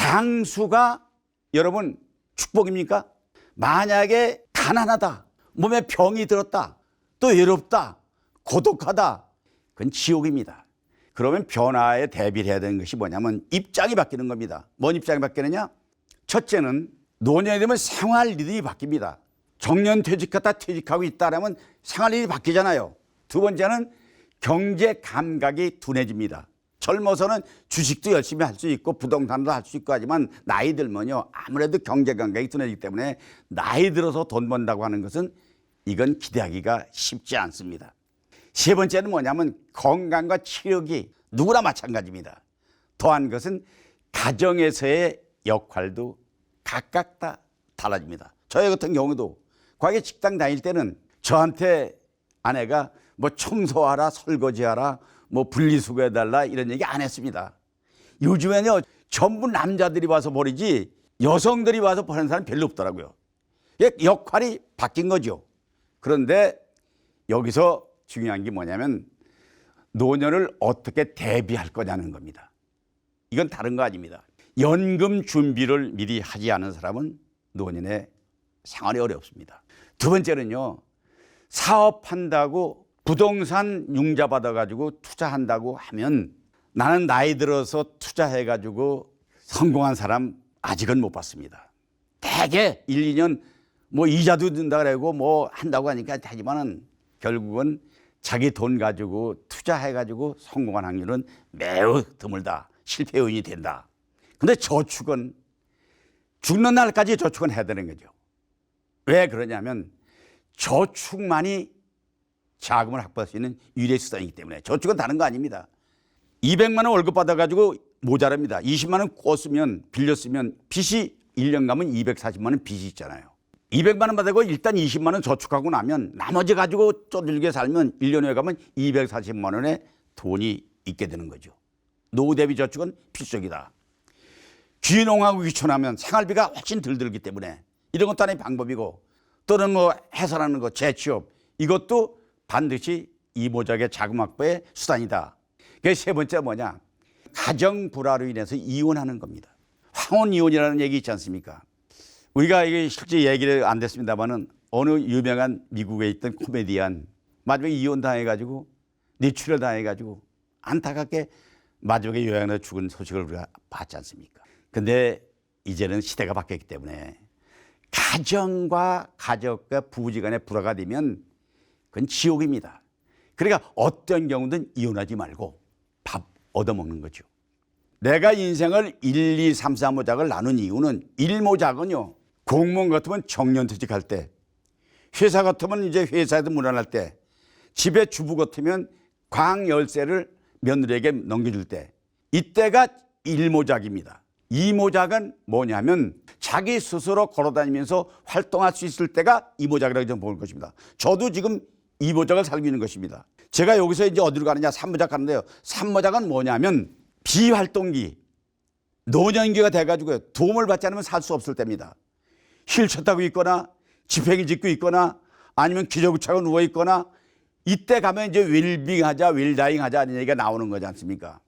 장수가 여러분 축복입니까? 만약에 가난하다, 몸에 병이 들었다, 또 외롭다, 고독하다, 그건 지옥입니다. 그러면 변화에 대비를 해야 되는 것이 뭐냐면 입장이 바뀌는 겁니다. 뭔 입장이 바뀌느냐? 첫째는 노년이 되면 생활 리듬이 바뀝니다. 정년퇴직하다 퇴직하고 있다라면 생활 리듬이 바뀌잖아요. 두 번째는 경제 감각이 둔해집니다. 젊어서는 주식도 열심히 할 수 있고 부동산도 할 수 있고 하지만 나이 들면요, 아무래도 경제 감각이 둔해지기 때문에 나이 들어서 돈 번다고 하는 것은 이건 기대하기가 쉽지 않습니다. 세 번째는 뭐냐면 건강과 체력이 누구나 마찬가지입니다. 더한 것은 가정에서의 역할도 각각 다 달라집니다. 저희 같은 경우도 과거에 직장 다닐 때는 저한테 아내가 뭐 청소하라, 설거지하라, 뭐 분리수거해달라 이런 얘기 안 했습니다. 요즘에는요, 전부 남자들이 와서 버리지 여성들이 와서 버리는 사람 별로 없더라고요. 역할이 바뀐 거죠. 그런데 여기서 중요한 게 뭐냐면 노년을 어떻게 대비할 거냐는 겁니다. 이건 다른 거 아닙니다. 연금 준비를 미리 하지 않은 사람은 노년에 생활이 어렵습니다. 두 번째는요, 사업한다고 부동산 융자 받아가지고 투자한다고 하면 나는 나이 들어서 투자해가지고 성공한 사람 아직은 못 봤습니다. 대개 1, 2년 뭐 이자도 든다 그러고 뭐 한다고 하니까 하지만은 결국은 자기 돈 가지고 투자해가지고 성공한 확률은 매우 드물다. 실패 요인이 된다. 근데 저축은 죽는 날까지 저축은 해야 되는 거죠. 왜 그러냐면 저축만이 자금을 확보할 수 있는 유일의 수단이기 때문에. 저축은 다른 거 아닙니다. 200만 원 월급 받아가지고 모자랍니다. 20만 원 꿨으면 빌렸으면 빚이 1년 가면 240만 원 빚이 있잖아요. 200만 원 받아고 일단 20만 원 저축하고 나면 나머지 가지고 쪼들게 살면 1년 후에 가면 240만 원의 돈이 있게 되는 거죠. 노후 대비 저축은 필수적이다. 귀농하고 귀촌하면 생활비가 훨씬 덜 들기 때문에 이런 것도 하나의 방법이고, 또는 뭐 해설하는 거, 재취업, 이것도 반드시 이모작의 자금 확보의 수단이다. 세 번째 뭐냐? 가정 불화로 인해서 이혼하는 겁니다. 황혼 이혼이라는 얘기 있지 않습니까? 우리가 이게 실제 얘기를 안 됐습니다만은 어느 유명한 미국에 있던 코미디언 마지막에 이혼 당해가지고 뇌출혈 당해가지고 안타깝게 마지막에 요양원에 죽은 소식을 우리가 봤지 않습니까? 근데 이제는 시대가 바뀌었기 때문에 가정과 가족과 부부지간에 불화가 되면 그건 지옥입니다. 그러니까 어떤 경우든 이혼하지 말고 밥 얻어먹는 거죠. 내가 인생을 1, 2, 3, 4모작을 나눈 이유는 1모작은요, 공무원 같으면 정년퇴직할 때, 회사 같으면 이제 회사에서 물러날 때, 집에 주부 같으면 광열쇠를 며느리에게 넘겨줄 때, 이때가 1모작입니다. 2모작은 뭐냐면 자기 스스로 걸어다니면서 활동할 수 있을 때가 2모작이라고 저는 보는 것입니다. 저도 지금 2모작을 살고 있는 것입니다. 제가 여기서 이제 어디로 가느냐, 3모작 가는데요. 3모작은 뭐냐면 비활동기, 노년기가 돼가지고 도움을 받지 않으면 살 수 없을 때입니다. 휠체어 타고 있거나 지팽이 짚고 있거나 아니면 기저귀차고 누워 있거나, 이때 가면 이제 웰빙하자, 웰다잉하자 하는 얘기가 나오는 거지 않습니까?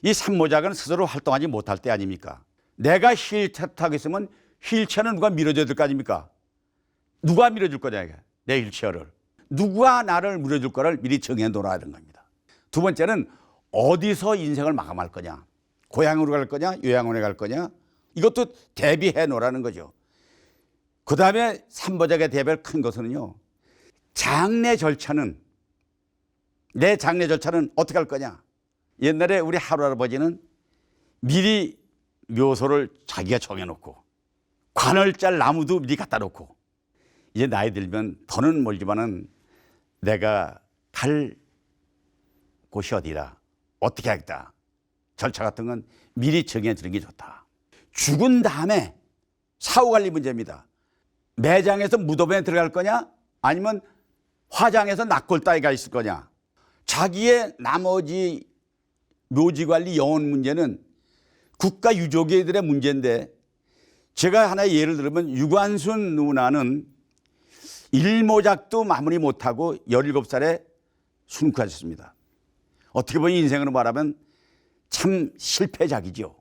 이 3모작은 스스로 활동하지 못할 때 아닙니까? 내가 휠체어 타고 있으면 휠체어는 누가 밀어줘야 될 거 아닙니까? 누가 밀어줄 거냐, 내 휠체어를. 누가 나를 밀어줄 거를 미리 정해 놓아야 되는 겁니다. 두 번째는 어디서 인생을 마감할 거냐? 고향으로 갈 거냐? 요양원에 갈 거냐? 이것도 대비해 놓으라는 거죠. 그 다음에 3모작의 대비할 큰 것은요, 장례 절차는, 내 장례 절차는 어떻게 할 거냐? 옛날에 우리 할아버지는 미리 묘소를 자기가 정해놓고 관을 짤 나무도 미리 갖다 놓고, 이제 나이 들면 더는 멀지만은 내가 갈 곳이 어디라, 어떻게 하겠다, 절차 같은 건 미리 정해주는 게 좋다. 죽은 다음에 사후관리 문제입니다. 매장에서 무덤에 들어갈 거냐, 아니면 화장에서 낙골 따위가 있을 거냐. 자기의 나머지 묘지관리 영혼 문제는 국가 유족애들의 문제인데, 제가 하나의 예를 들면 유관순 누나는 1모작도 마무리 못하고 17살에 순국하셨습니다. 어떻게 보면 인생으로 말하면 참 실패작이죠.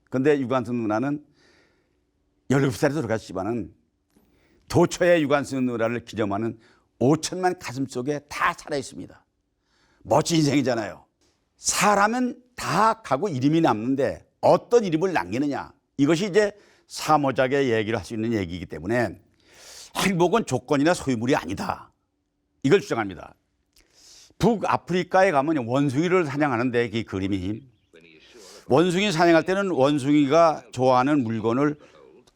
근데 유관순 누나는 17살에 돌아갔지만은 도처의 유관순 누나를 기념하는 5천만 가슴 속에 다 살아있습니다. 멋진 인생이잖아요. 사람은 다 가고 이름이 남는데 어떤 이름을 남기느냐. 이것이 이제 사모작의 얘기를 할 수 있는 얘기이기 때문에 행복은 조건이나 소유물이 아니다. 이걸 주장합니다. 북아프리카에 가면 원숭이를 사냥하는데 그 그림이 원숭이 사냥할 때는 원숭이가 좋아하는 물건을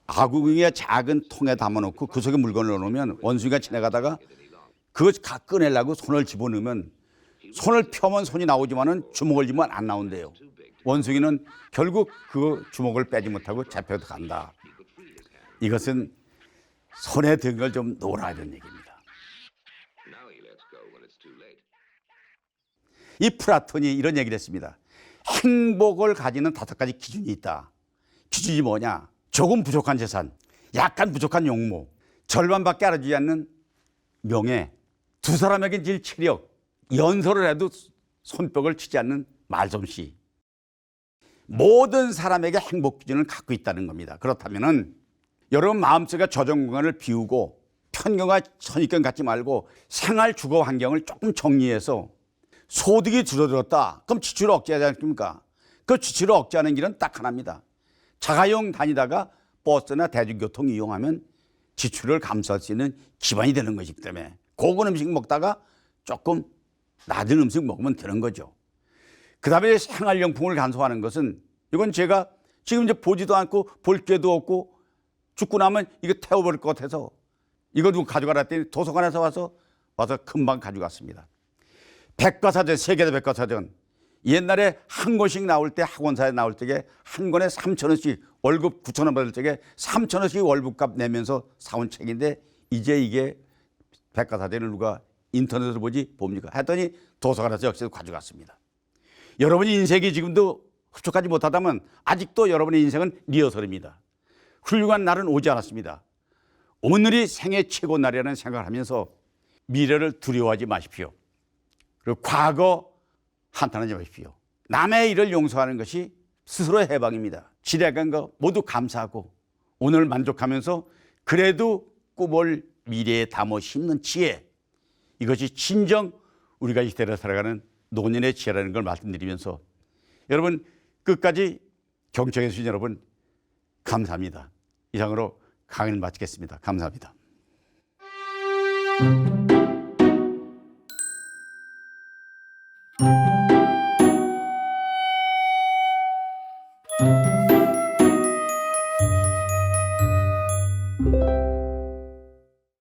아구궁의 작은 통에 담아놓고 그 속에 물건을 넣어놓으면 원숭이가 지나가다가 그걸 꺼내려고 손을 집어넣으면 손을 펴면 손이 나오지만은 주먹을 쥐면 안 나온대요. 원숭이는 결국 그 주먹을 빼지 못하고 잡혀도 간다. 이것은 손에 든 걸 좀 놓으라 이런 얘기입니다. 이 플라톤이 이런 얘기를 했습니다. 행복을 가지는 5가지 기준이 있다. 기준이 뭐냐? 조금 부족한 재산, 약간 부족한 용모, 절반밖에 알아주지 않는 명예, 두 사람에게 질 체력, 연설을 해도 손뼉을 치지 않는 말솜씨. 모든 사람에게 행복 기준을 갖고 있다는 겁니다. 그렇다면은 여러분 마음속에 저전 공간을 비우고 편견과 선입견 갖지 말고 생활 주거 환경을 조금 정리해서 소득이 줄어들었다. 그럼 지출을 억제하지 않습니까? 그 지출을 억제하는 길은 딱 하나입니다. 자가용 다니다가 버스나 대중교통 이용하면 지출을 감수할 수 있는 기반이 되는 것이기 때문에 고급 음식 먹다가 조금 낮은 음식 먹으면 되는 거죠. 그 다음에 생활용품을 간소화하는 것은 이건 제가 지금 이제 보지도 않고 볼 기회도 없고 죽고 나면 이거 태워버릴 것 같아서 이거 누구 가져가라 했더니 도서관에서 와서 금방 가져갔습니다. 백과사전, 세계대 백과사전. 옛날에 한 권씩 나올 때 학원사에 나올 때에 한 권에 3,000원씩 월급 9,000원 받을 때에 3,000원씩 월급값 내면서 사온 책인데 이제 이게 백과사전을 누가 인터넷으로 봅니까? 했더니 도서관에서 역시 가져갔습니다. 여러분이 인생이 지금도 흡족하지 못하다면 아직도 여러분의 인생은 리허설입니다. 훌륭한 날은 오지 않았습니다. 오늘이 생애 최고 날이라는 생각을 하면서 미래를 두려워하지 마십시오. 그리고 과거 한탄하지 마십시오. 남의 일을 용서하는 것이 스스로의 해방입니다. 지나간 거 모두 감사하고 오늘 만족하면서 그래도 꿈을 미래에 담아 심는 지혜, 이것이 진정 우리가 이 시대를 살아가는 노년의 지혜라는 걸 말씀드리면서 여러분 끝까지 경청해 주신 여러분 감사합니다. 이상으로 강의를 마치겠습니다. 감사합니다.